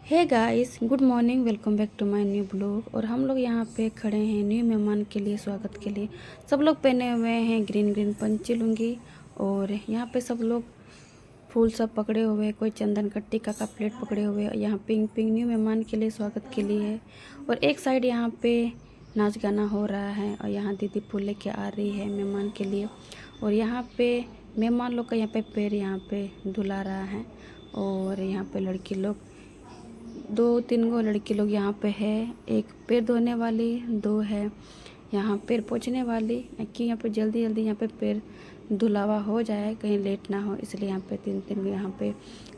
Hey guys, good morning. Welcome back to my new blog. और हम लोग यहाँ पे खड़े हैं न्यू मेहमान के लिए, स्वागत के लिए। सब लोग पहने हुए हैं ग्रीन ग्रीन पंची लुंगी। और यहाँ पे सब लोग फूल सब पकड़े हुए हैं, कोई चंदन का टीका का प्लेट पकड़े हुए हैं। यहाँ पिंक पिंक न्यू मेहमान के लिए, स्वागत के लिए है। और एक साइड यहाँ पे नाच गाना हो रहा है और यहाँ दीदी फूल लेके आ रही है मेहमान के लिए। और यहाँ पे मेहमान लोग का यहाँ पे पैर यहाँ पे धुला रहा है। और यहाँ पे लड़की लोग, 2-3 गो लड़की लोग यहाँ पे है। एक पैर धोने वाली, 2 है यहाँ पैर पोंछने वाली, कि यहाँ पे जल्दी जल्दी यहाँ पे पैर धुलावा हो जाए, कहीं लेट ना हो, इसलिए यहाँ पे 3-3 यहाँ पे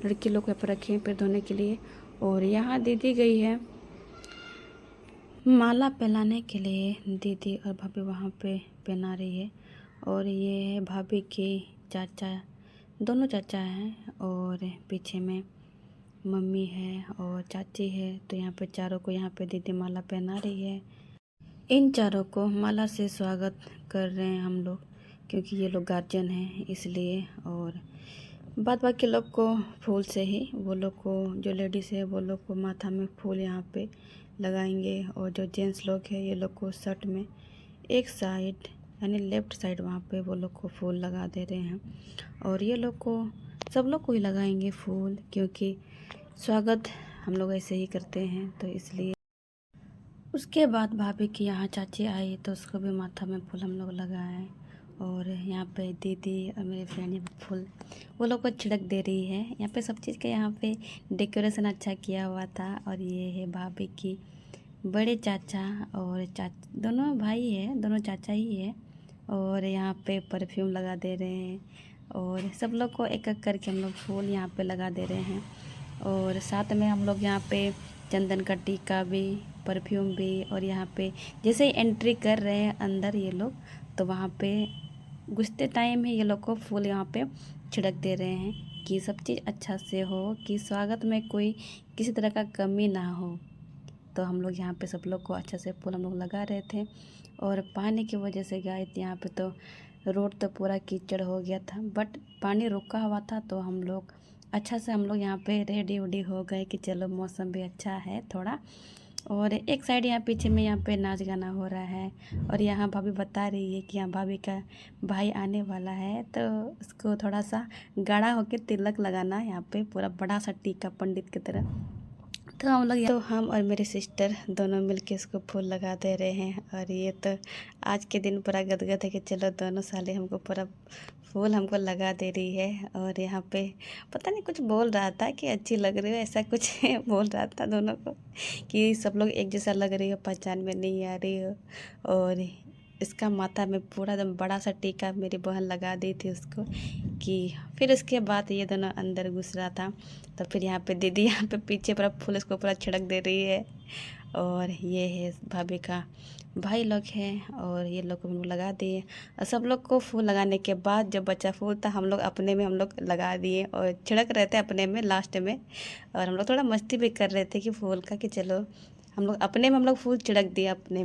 लड़की लोग यहाँ पर रखे हैं पैर धोने के लिए। और यहाँ दीदी गई है माला पहनाने के लिए। दीदी और भाभी वहाँ पे पहना रही है। और ये है भाभी के चाचा, दोनों चाचा हैं। और पीछे में मम्मी है और चाची है। तो यहाँ पे चारों को यहाँ पे दीदी माला पहना रही है। इन चारों को माला से स्वागत कर रहे हैं हम लोग, क्योंकि ये लोग गार्जियन हैं इसलिए। और बाद बाकी लोग को फूल से ही, वो लोग को जो लेडीज़ है वो लोग को माथा में फूल यहाँ पे लगाएंगे। और जो जेंट्स लोग हैं ये लोग को शर्ट में एक साइड यानी लेफ़्ट साइड वहाँ पे वो लोग को फूल लगा दे रहे हैं। और ये लोग को, सब लोग को ही लगाएंगे फूल, क्योंकि स्वागत हम लोग ऐसे ही करते हैं, तो इसलिए। उसके बाद भाभी की यहाँ चाची आई तो उसको भी माथा में फूल हम लोग लगाए। और यहाँ पे दीदी और मेरे फ्रेंड फूल वो लोग को छिड़क दे रही है। यहाँ पे सब चीज़ का यहाँ पे डेकोरेशन अच्छा किया हुआ था। और ये है भाभी की बड़े चाचा और दोनों भाई है, दोनों चाचा ही है। और यहाँ पे परफ्यूम लगा दे रहे हैं। और सब लोग को एक एक करके हम लोग फूल यहाँ पे लगा दे रहे हैं। और साथ में हम लोग यहाँ पे चंदन का टीका भी, परफ्यूम भी। और यहाँ पे जैसे ही एंट्री कर रहे हैं अंदर ये लोग, तो वहाँ पे घुसते टाइम ही ये लोग को फूल यहाँ पे छिड़क दे रहे हैं, कि सब चीज़ अच्छा से हो, कि स्वागत में कोई किसी तरह का कमी ना हो। तो हम लोग यहाँ पे सब लोग को अच्छा से फूल हम लोग लगा रहे थे। और पानी की वजह से गए यहाँ पे तो रोड तो पूरा कीचड़ हो गया था, बट पानी रुका हुआ था। तो हम लोग अच्छा से हम लोग यहाँ पे रेडी वेडी हो गए कि चलो मौसम भी अच्छा है थोड़ा। और एक साइड यहाँ पीछे में यहाँ पे नाच गाना हो रहा है। और यहाँ भाभी बता रही है कि यहाँ भाभी का भाई आने वाला है, तो उसको थोड़ा सा गाढ़ा होके तिलक लगाना, यहाँ पे पूरा बड़ा सा टीका पंडित की तरह। तो हम लोग, तो हम और मेरी सिस्टर दोनों मिलके इसको फूल लगा दे रहे हैं। और ये तो आज के दिन पूरा गदगद है कि चलो दोनों साले हमको पूरा फूल हमको लगा दे रही है। और यहाँ पे पता नहीं कुछ बोल रहा था कि अच्छी लग रही हो, ऐसा कुछ बोल रहा था दोनों को, कि सब लोग एक जैसा लग रही हो, पहचान में नहीं आ रही हो। और इसका माथा में पूरा एकदम बड़ा सा टीका मेरी बहन लगा दी थी उसको, कि फिर उसके बाद ये दोनों अंदर घुस रहा था। तो फिर यहाँ पे दीदी यहाँ पे पीछे पूरा फूल इसको पूरा छिड़क दे रही है। और ये है भाभी का भाई लोग हैं और ये लोग हम लोग लगा दिए। और सब लोग को फूल लगाने के बाद जो बचा फूल था हम लोग अपने में हम लोग लगा दिए और छिड़क रहे थे अपने में लास्ट में। और हम लोग थोड़ा मस्ती भी कर रहे थे कि फूल का, कि चलो हम लोग अपने में हम लोग फूल छिड़क दिए अपने।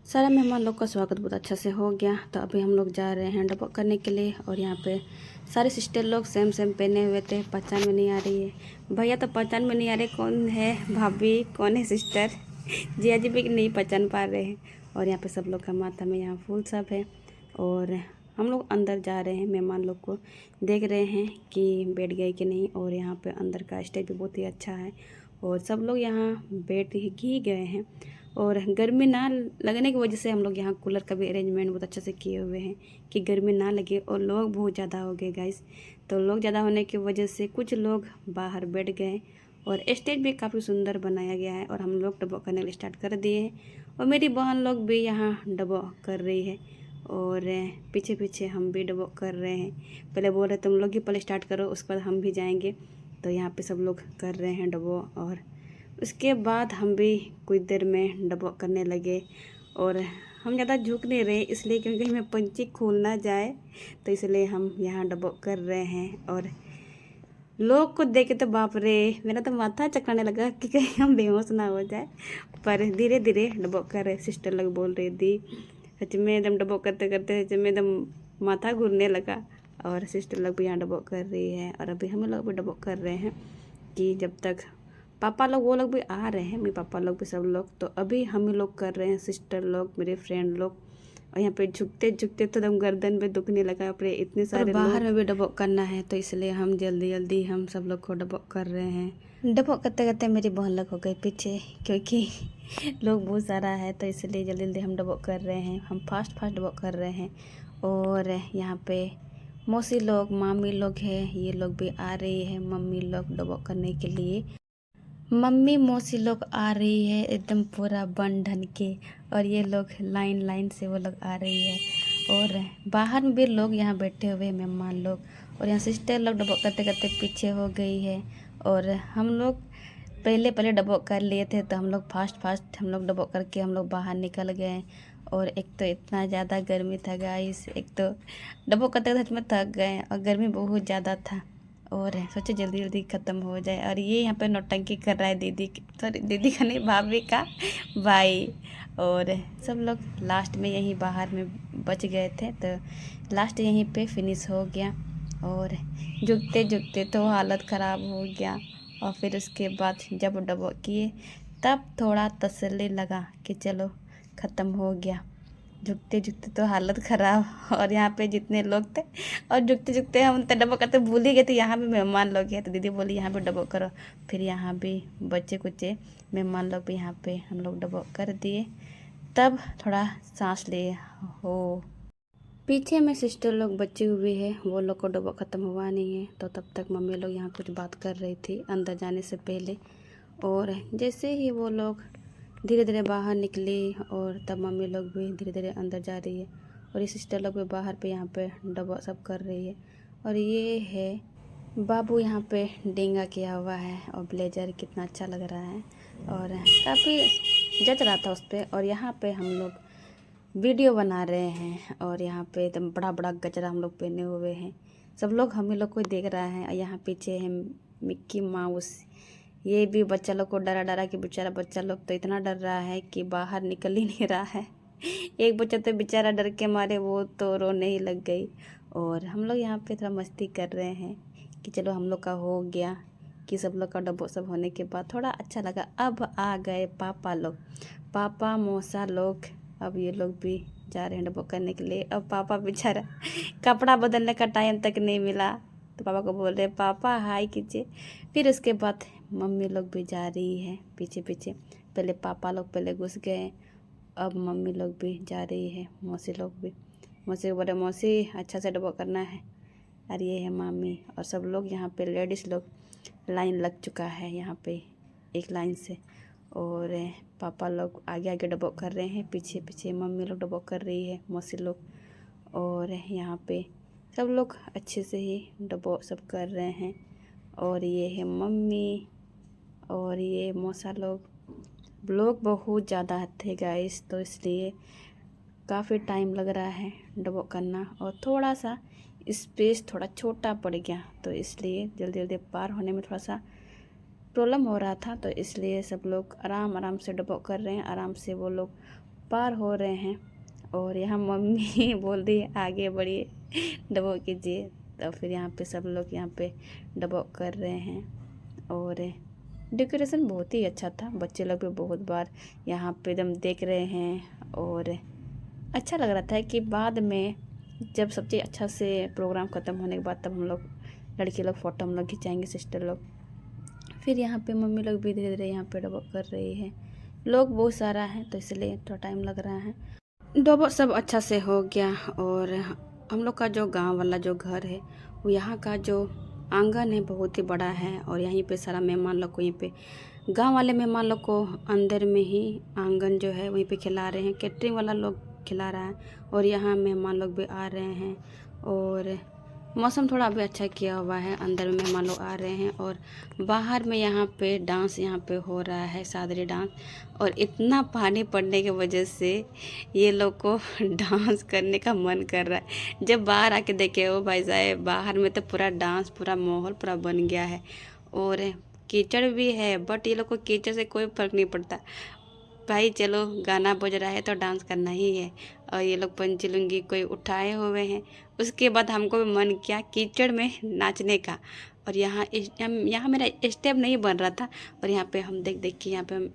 सारा मेहमान लोग का स्वागत बहुत अच्छा से हो गया। तो अभी हम लोग जा रहे हैं डबक करने के लिए। और यहाँ पे सारे सिस्टर लोग सेम सेम पहने हुए थे, पहचान में नहीं आ रही है। भैया तो पहचान में नहीं आ रहे, कौन है भाभी कौन है सिस्टर, जिया जी भी नहीं पहचान पा रहे हैं। और यहाँ पे सब लोग का माथा में यहाँ फूल सब है। और हम लोग अंदर जा रहे हैं, मेहमान लोग को देख रहे हैं कि बैठ गए कि नहीं। और यहाँ पे अंदर का स्टेज भी बहुत ही अच्छा है और सब लोग यहाँ बैठ ही गए हैं। और गर्मी ना लगने की वजह से हम लोग यहाँ कूलर का भी अरेंजमेंट बहुत अच्छे से किए हुए हैं, कि गर्मी ना लगे। और लोग बहुत ज़्यादा हो गए गाइस, तो लोग ज़्यादा होने की वजह से कुछ लोग बाहर बैठ गए। और स्टेज भी काफ़ी सुंदर बनाया गया है। और हम लोग डबो करने के लिए स्टार्ट कर दिए हैं। और मेरी बहन लोग भी यहाँ डबो कर रही है। और पीछे पीछे हम भी डबो कर रहे हैं। पहले बोल रहे तुम लोग ही पहले स्टार्ट करो, उसके बाद हम भी जाएंगे। तो यहाँ पे सब लोग कर रहे हैं डबो। और उसके बाद हम भी कुछ देर में डबो करने लगे। और हम ज़्यादा झुक नहीं रहे इसलिए, क्योंकि हमें पंछी खोल ना जाए, तो इसलिए हम यहाँ डबो कर रहे हैं। और लोग को देखे तो बाप रे, मेरा तो माथा चकराने लगा कि कहीं हम बेहोश ना हो जाए। पर धीरे धीरे डबो कर रहे। सिस्टर लोग बोल रही थी सच में एकदम डबो करते करते सच में एकदम माथा घूरने लगा। और सिस्टर लोग भी यहाँ डबो कर रही है और अभी हम लोग भी डबो कर रहे हैं, कि जब तक पापा लोग वो लोग भी आ रहे हैं, मेरे पापा लोग भी सब लोग। तो अभी हम ही लोग कर रहे हैं, सिस्टर लोग, मेरे फ्रेंड लोग। और यहाँ पे झुकते झुकते तो एकदम गर्दन में दुखने लगा अपने, इतने सारे बाहर में भी डबोक करना है, तो इसलिए हम जल्दी जल्दी हम सब लोग को डबोक कर रहे हैं। डबोक करते करते मेरी बहन लोग हो गई पीछे, क्योंकि लोग बहुत सारा है, तो इसलिए जल्दी जल्दी हम डबोक कर रहे हैं। हम फास्ट फास्ट डबोक कर रहे हैं। और यहाँ पे मौसी लोग, मामी लोग हैं, ये लोग भी आ रही है मम्मी लोग डबोक करने के लिए। मम्मी मौसी लोग आ रही है एकदम पूरा बन ढन के, और ये लोग लाइन लाइन से वो लोग आ रही है। और बाहर में भी लोग यहाँ बैठे हुए मेहमान लोग, और यहाँ सिस्टर लोग डबोक करते करते पीछे हो गई है। और हम लोग पहले डबोक कर लिए थे, तो हम लोग फास्ट फास्ट हम लोग डबोक करके हम लोग बाहर निकल गए। और एक तो इतना ज़्यादा गर्मी था गाइस, एक तो डबोक करते करते में थक गए और गर्मी बहुत ज़्यादा था, और सोचे जल्दी जल्दी ख़त्म हो जाए। और ये यहाँ पे नौटंकी कर रहा है दीदी, सॉरी दीदी का नहीं, भाभी का भाई। और सब लोग लास्ट में यहीं बाहर में बच गए थे, तो लास्ट यहीं पे फिनिश हो गया। और झुकते झुकते तो हालत ख़राब हो गया। और फिर उसके बाद जब डबो किए तब थोड़ा तसल्ली लगा कि चलो ख़त्म हो गया। झुकते झुकते तो हालत ख़राब। और यहाँ पे जितने लोग थे, और झुकते झुकते हम तो डबो करते भूल ही गए थे यहाँ भी मेहमान लोग हैं, तो दीदी बोली यहाँ पे डबो करो। फिर यहाँ भी बच्चे कुच्चे मेहमान लोग भी यहाँ पे हम लोग डबो कर दिए, तब थोड़ा सांस लिए हो। पीछे में सिस्टर लोग बचे हुए हैं, वो लोग को डबो ख़त्म हुआ नहीं है, तो तब तक मम्मी लोग यहाँ कुछ बात कर रही थी अंदर जाने से पहले। और जैसे ही वो लोग धीरे धीरे बाहर निकली, और तब मम्मी लोग भी धीरे धीरे अंदर जा रही है। और ये सिस्टर लोग भी बाहर पे यहाँ पे डबो सब कर रही है। और ये है बाबू यहाँ पे डेंगा किया हुआ है, और ब्लेजर कितना अच्छा लग रहा है, और काफ़ी जच रहा था उस पर। और यहाँ पे हम लोग वीडियो बना रहे हैं, और यहाँ पे एकदम बड़ा बड़ा गजरा हम लोग पहने हुए हैं। सब लोग हम ही लोग को देख रहा है। और यहाँ पीछे है मिक्की माउस, ये भी बच्चा लोग को डरा डरा कि बेचारा बच्चा लोग तो इतना डर रहा है कि बाहर निकल ही नहीं रहा है। एक बच्चा तो बेचारा डर के मारे वो तो रोने ही लग गई। और हम लोग यहाँ पे थोड़ा मस्ती कर रहे हैं कि चलो हम लोग का हो गया, कि सब लोग का डब्बो सब होने के बाद थोड़ा अच्छा लगा। अब आ गए पापा लोग, पापा मौसा लोग, अब ये लोग भी जा रहे हैं डब्बो करने के लिए। अब पापा बेचारा कपड़ा बदलने का टाइम तक नहीं मिला, तो पापा को बोल रहे पापा हाय कीजिए। फिर उसके बाद मम्मी लोग भी जा रही है पीछे पीछे। पहले पापा लोग पहले घुस गए, अब मम्मी लोग भी जा रही है, मौसी लोग भी। मौसी को बोले मौसी अच्छा से डब्बो करना है। और ये है मामी, और सब लोग यहाँ पे लेडीज़ लोग लाइन लग चुका है यहाँ पे एक लाइन से। और पापा लोग आगे आगे डब्बो कर रहे हैं, पीछे पीछे मम्मी लोग डब्बो कर रही है, मौसी लोग। और यहाँ पे सब लोग अच्छे से ही डब्बो सब कर रहे हैं। और ये है मम्मी, और ये मौसा लोग बहुत ज़्यादा थे गाइस, तो इसलिए काफ़ी टाइम लग रहा है डबो करना। और थोड़ा सा स्पेस थोड़ा छोटा पड़ गया, तो इसलिए जल्दी जल्दी पार होने में थोड़ा सा प्रॉब्लम हो रहा था, तो इसलिए सब लोग आराम आराम से डबो कर रहे हैं, आराम से वो लोग पार हो रहे हैं। और यहाँ मम्मी बोल रही है आगे बढ़िए डबो कीजिए, तो फिर यहाँ पे सब लोग यहाँ पे डबो कर रहे हैं। और डेकोरेशन बहुत ही अच्छा था, बच्चे लोग भी बहुत बार यहाँ पे एकदम देख रहे हैं। और अच्छा लग रहा था कि बाद में जब सब चीज़ अच्छा से प्रोग्राम ख़त्म होने के बाद तब हम लोग लड़की लोग फ़ोटो हम लोग खिंचाएंगे सिस्टर लोग। फिर यहाँ पे मम्मी लोग भी धीरे धीरे यहाँ पे डबो कर रही है। लोग बहुत सारा है, तो इसलिए थोड़ा टाइम लग रहा है। डबो सब अच्छा से हो गया। और हम लोग का जो गांव वाला जो घर है, वो यहाँ का जो आंगन है बहुत ही बड़ा है, और यहीं पे सारा मेहमान लोग को, यहीं पे गांव वाले मेहमान लोग को अंदर में ही आंगन जो है वहीं पे खिला रहे हैं, कैटरिंग वाला लोग खिला रहा है, और यहाँ मेहमान लोग भी आ रहे हैं। और मौसम थोड़ा अभी अच्छा किया हुआ है, अंदर में मेहमान लोग आ रहे हैं। और बाहर में यहाँ पे डांस यहाँ पे हो रहा है, सादरी डांस। और इतना पानी पड़ने की वजह से ये लोग को डांस करने का मन कर रहा है। जब बाहर आके देखे ओ भाई साहब, बाहर में तो पूरा डांस, पूरा माहौल पूरा बन गया है। और कीचड़ भी है, बट ये लोग को कीचड़ से कोई फ़र्क नहीं पड़ता। भाई चलो गाना बज रहा है तो डांस करना ही है। और ये लोग पंची लुंगी कोई उठाए हुए हैं। उसके बाद हमको भी मन किया कीचड़ में नाचने का, और यहाँ मेरा स्टेप नहीं बन रहा था, और यहाँ पे हम देख के यहाँ पे हम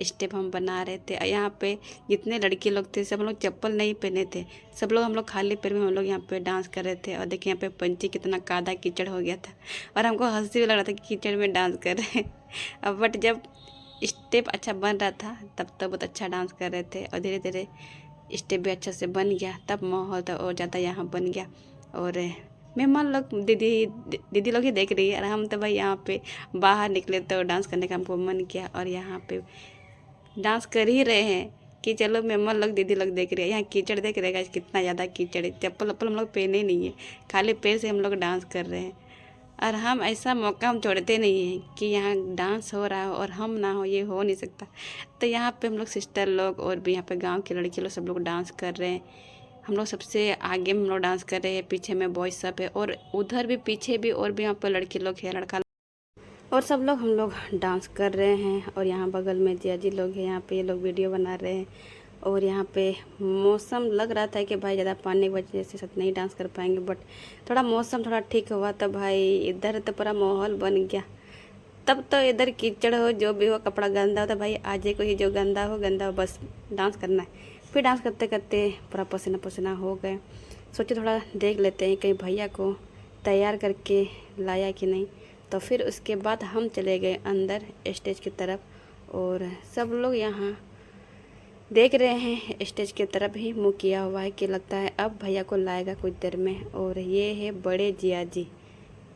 स्टेप हम बना रहे थे। यहाँ पे जितने लड़के लोग थे सब लोग चप्पल नहीं पहने थे, सब लोग हम लोग खाली पैर में हम लोग यहाँ पे डांस कर रहे थे। और देखिए यहाँ पे पंची कितना कादा कीचड़ हो गया था, और हमको हंसी भी लग रहा था कि कीचड़ में डांस कर रहे हैं। अब बट जब स्टेप अच्छा बन रहा था तब बहुत अच्छा डांस कर रहे थे, और धीरे धीरे स्टेप भी अच्छा से बन गया, तब माहौल तो और ज़्यादा यहाँ बन गया। और मेहमान लोग दीदी लोग ही देख रही है, और हम तो भाई यहाँ पे बाहर निकले तो डांस करने का हमको मन किया, और यहाँ पे डांस कर ही रहे हैं कि चलो मेहमान लोग दीदी लोग देख रहे हैं। यहाँ कीचड़ देख रहे हैं, कितना ज़्यादा कीचड़ है, चप्पल वप्पल हम लोग पहने नहीं है, खाली पैर से हम लोग डांस कर रहे हैं। और हम ऐसा मौका हम छोड़ते नहीं हैं कि यहाँ डांस हो रहा हो और हम ना हो, ये हो नहीं सकता। तो यहाँ पे हम लोग सिस्टर लोग और भी यहाँ पे गांव के लड़के लोग सब लोग डांस कर रहे हैं। हम लोग सबसे आगे में हम लोग डांस कर रहे हैं, पीछे में बॉयज सब है, और उधर भी पीछे भी और भी यहाँ पर लड़के लोग हैं, लड़का और सब लोग हम लोग डांस कर रहे हैं। और यहाँ बगल में जिया जी लोग हैं, यहाँ पे ये लोग वीडियो बना रहे हैं। और यहाँ पे मौसम लग रहा था कि भाई ज़्यादा पानी की वजह से सब नहीं डांस कर पाएंगे, बट थोड़ा मौसम थोड़ा ठीक हुआ तो भाई इधर तो पूरा माहौल बन गया। तब तो इधर कीचड़ हो जो भी हो, कपड़ा गंदा हो तो भाई आज को ही जो गंदा हो बस डांस करना है। फिर डांस करते करते पूरा पसीना पसीना हो गए। सोचे थोड़ा देख लेते हैं कहीं भैया को तैयार करके लाया कि नहीं। तो फिर उसके बाद हम चले गए अंदर स्टेज की तरफ, और सब लोग यहाँ देख रहे हैं स्टेज की तरफ ही मुँह किया हुआ है कि लगता है अब भैया को लाएगा कुछ देर में। और ये है बड़े जिया जी,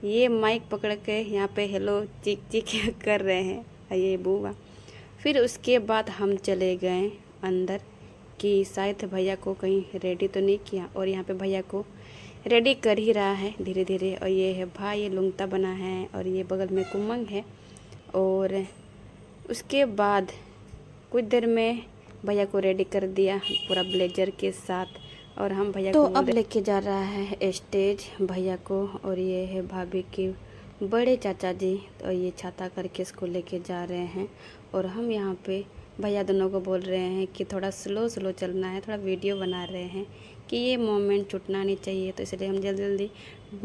ये माइक पकड़ के यहाँ पे हेलो चीख चीख कर रहे हैं, ये बुआ। फिर उसके बाद हम चले गए अंदर कि शायद भैया को कहीं रेडी तो नहीं किया, और यहाँ पे भैया को रेडी कर ही रहा है धीरे धीरे। और ये है भाई, ये लुंगता बना है, और ये बगल में कुमंग है। और उसके बाद कुछ देर में भैया को रेडी कर दिया पूरा ब्लेजर के साथ, और हम भैया तो अब लेके जा रहा है स्टेज भैया को। और ये है भाभी के बड़े चाचा जी, तो ये छाता करके इसको लेके जा रहे हैं। और हम यहाँ पे भैया दोनों को बोल रहे हैं कि थोड़ा स्लो स्लो चलना है, थोड़ा वीडियो बना रहे हैं कि ये मोमेंट छूटना नहीं चाहिए। तो इसलिए हम जल्दी जल्दी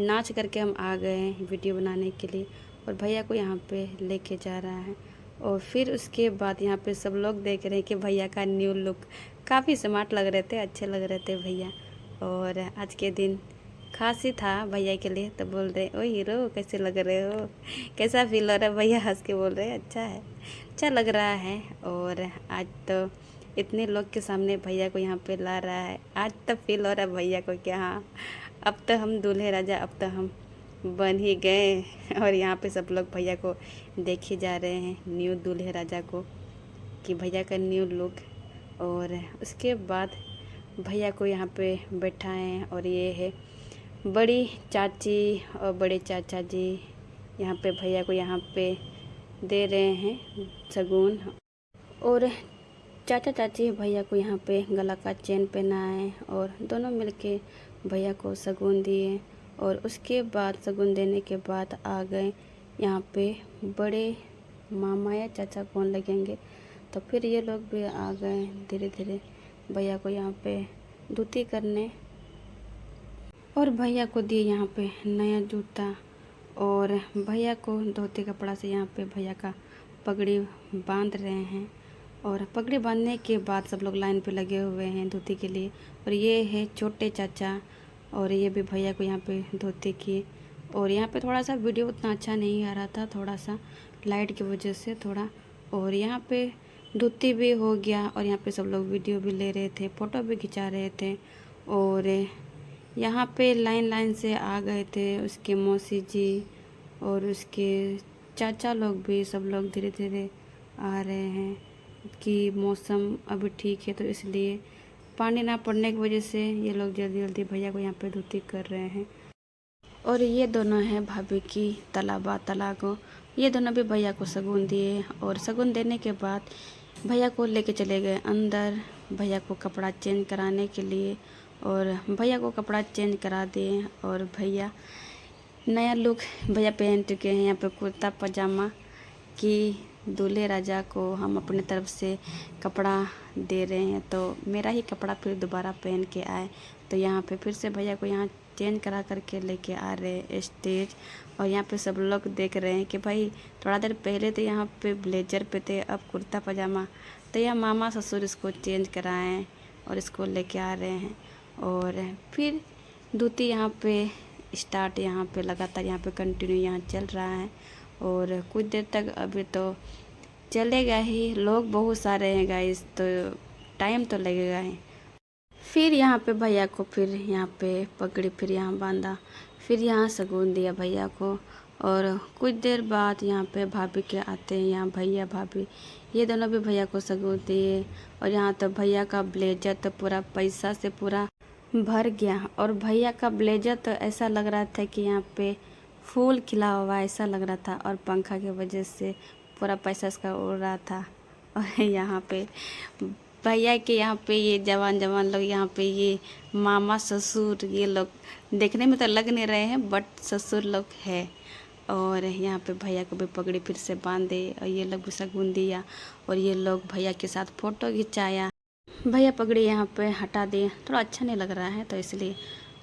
नाच करके हम आ गए हैं वीडियो बनाने के लिए, और भैया को यहाँ पे लेके जा रहा है। और फिर उसके बाद यहाँ पे सब लोग देख रहे हैं कि भैया का न्यू लुक काफ़ी स्मार्ट लग रहे थे, अच्छे लग रहे थे भैया। और आज के दिन खास ही था भैया के लिए, तो बोल रहे ओ हीरो कैसे लग रहे हो, कैसा फील हो रहा है। भैया हंस के बोल रहे हैं अच्छा है, अच्छा लग रहा है। और आज तो इतने लोग के सामने भैया को यहाँ पे ला रहा है, आज तो फील हो रहा है भैया को कि हाँ अब तो हम दूल्हे राजा, अब तो हम बन ही गए। और यहाँ पे सब लोग भैया को देखे जा रहे हैं, न्यू दूल्हे राजा को, कि भैया का न्यू लुक। और उसके बाद भैया को यहाँ पे बैठाएं, और ये है बड़ी चाची और बड़े चाचा जी यहाँ पे भैया को यहाँ पे दे रहे हैं शगुन। और चाचा चाची भैया को यहाँ पे गला का चेन पहनाए, और दोनों मिलके भैया को शगुन दिए। और उसके बाद शगुन देने के बाद आ गए यहाँ पे बड़े मामा या चाचा कौन लगेंगे, तो फिर ये लोग भी आ गए धीरे धीरे भैया को यहाँ पे धोती करने। और भैया को दिए यहाँ पे नया जूता, और भैया को धोती कपड़ा से यहाँ पे भैया का पगड़ी बांध रहे हैं। और पगड़ी बांधने के बाद सब लोग लाइन पे लगे हुए हैं धोती के लिए। और ये है छोटे चाचा, और ये भी भैया को यहाँ पे धोती किए। और यहाँ पे थोड़ा सा वीडियो उतना अच्छा नहीं आ रहा था, थोड़ा सा लाइट की वजह से थोड़ा। और यहाँ पे धोती भी हो गया, और यहाँ पे सब लोग वीडियो भी ले रहे थे, फ़ोटो भी खिंचा रहे थे। और यहाँ पे लाइन लाइन से आ गए थे उसके मौसी जी और उसके चाचा लोग भी, सब लोग धीरे धीरे आ रहे हैं कि मौसम अभी ठीक है, तो इसलिए पानी ना पड़ने की वजह से ये लोग जल्दी जल्दी भैया को यहाँ पे धोती कर रहे हैं। और ये दोनों हैं भाभी की तलाबा तलाको, ये दोनों भी भैया को शगुन दिए। और शगुन देने के बाद भैया को लेके चले गए अंदर भैया को कपड़ा चेंज कराने के लिए। और भैया को कपड़ा चेंज करा दिए, और भैया नया लुक भैया पहन चुके हैं यहाँ पे कुर्ता पजामा, कि दूल्हे राजा को हम अपने तरफ से कपड़ा दे रहे हैं, तो मेरा ही कपड़ा फिर दोबारा पहन के आए। तो यहाँ पे फिर से भैया को यहाँ चेंज करा करके लेके आ रहे हैं स्टेज। और यहाँ पे सब लोग देख रहे हैं कि भाई थोड़ा देर पहले तो यहाँ पे ब्लेजर पे थे, अब कुर्ता पजामा। तो यह मामा ससुर इसको चेंज कराएं और इसको लेके आ रहे हैं। और फिर दूती यहाँ पे स्टार्ट, यहाँ पे लगातार यहाँ पे कंटिन्यू यहाँ चल रहा है। और कुछ देर तक अभी तो चलेगा ही, लोग बहुत सारे हैं गाइस, तो टाइम तो लगेगा ही। फिर यहाँ पे भैया को फिर यहाँ पे पकड़ी, फिर यहाँ बांधा, फिर यहाँ शगुन दिया भैया को। और कुछ देर बाद यहाँ पे भाभी के आते हैं, यहाँ भैया भाभी ये दोनों भी भैया को शगुन दिए। और यहाँ तो भैया का ब्लेजर तो पूरा पैसा से पूरा भर गया। और भैया का ब्लेजर तो ऐसा लग रहा था कि यहाँ पे फूल खिला हुआ ऐसा लग रहा था, और पंखा की वजह से पूरा पैसा इसका उड़ रहा था। और यहाँ पे भैया के यहाँ पे ये जवान जवान लोग, यहाँ पे ये मामा ससुर, ये लोग देखने में तो लग नहीं रहे हैं बट ससुर लोग है। और यहाँ पे भैया को भी पगड़ी फिर से बांधे और ये लोग भी शगुन दिया। और ये लोग भैया के साथ फ़ोटो खिंचाया। भैया पगड़ी यहाँ पे हटा दिए, थोड़ा अच्छा नहीं लग रहा है तो इसलिए।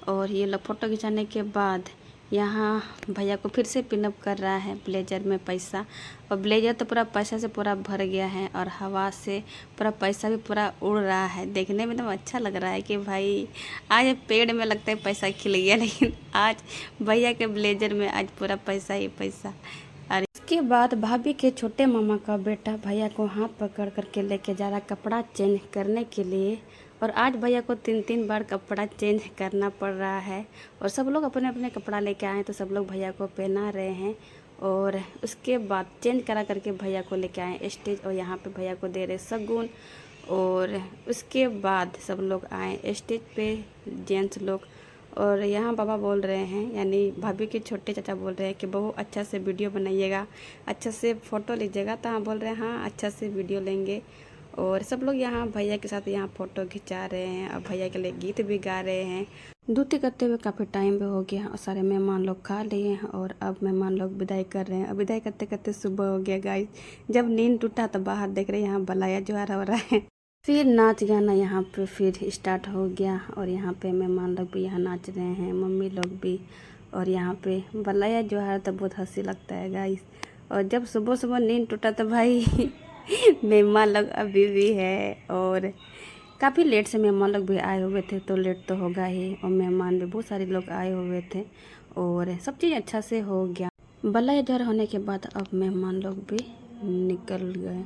और ये लोग फ़ोटो खिंचाने के बाद यहाँ भैया को फिर से पिनअप कर रहा है ब्लेजर में पैसा। और ब्लेजर तो पूरा पैसा से पूरा भर गया है और हवा से पूरा पैसा भी पूरा उड़ रहा है। देखने में तो अच्छा लग रहा है कि भाई आज पेड़ में लगता है पैसा खिल गया, लेकिन आज भैया के ब्लेजर में आज पूरा पैसा ही पैसा। और इसके बाद भाभी के छोटे मामा का बेटा भैया को हाथ पकड़ करके लेके जा रहा कपड़ा चेंज करने के लिए। और आज भैया को 3 बार कपड़ा चेंज करना पड़ रहा है। और सब लोग अपने अपने कपड़ा लेके आए तो सब लोग भैया को पहना रहे हैं। और उसके बाद चेंज करा करके भैया को लेके आए स्टेज, और यहाँ पे भैया को दे रहे शगुन। और उसके बाद सब लोग आए स्टेज पे, जेंट्स लोग। और यहाँ बाबा बोल रहे हैं, यानी भाभी के छोटे चाचा बोल रहे हैं कि बहू अच्छा से वीडियो बनाइएगा, अच्छा से फ़ोटो लीजिएगा। तो हाँ बोल रहे हैं हाँ अच्छा से वीडियो लेंगे। और सब लोग यहाँ भैया के साथ यहाँ फ़ोटो खिंचा रहे हैं और भैया के लिए गीत भी गा रहे हैं। दूती करते हुए काफ़ी टाइम भी हो गया और सारे मेहमान लोग खा लिए हैं। और अब मेहमान लोग विदाई कर रहे हैं। अब विदाई करते करते सुबह हो गया गाइस। जब नींद टूटा तो बाहर देख रहे हैं यहाँ बलाया जोहार हो रहा है। फिर नाच गाना यहाँ पे फिर स्टार्ट हो गया। और यहाँ पे मेहमान लोग भी यहाँ नाच रहे हैं, मम्मी लोग भी। और यहाँ पे बलाया जोहार तो बहुत हंसी लगता है गाइस। और जब सुबह सुबह नींद टूटा तो भाई मेहमान लोग अभी भी है। और काफ़ी लेट से मेहमान लोग भी आए हुए थे, तो लेट तो होगा ही। और मेहमान भी बहुत सारे लोग आए हुए थे और सब चीज़ अच्छा से हो गया। बलाया जोहार होने के बाद अब मेहमान लोग भी निकल गए।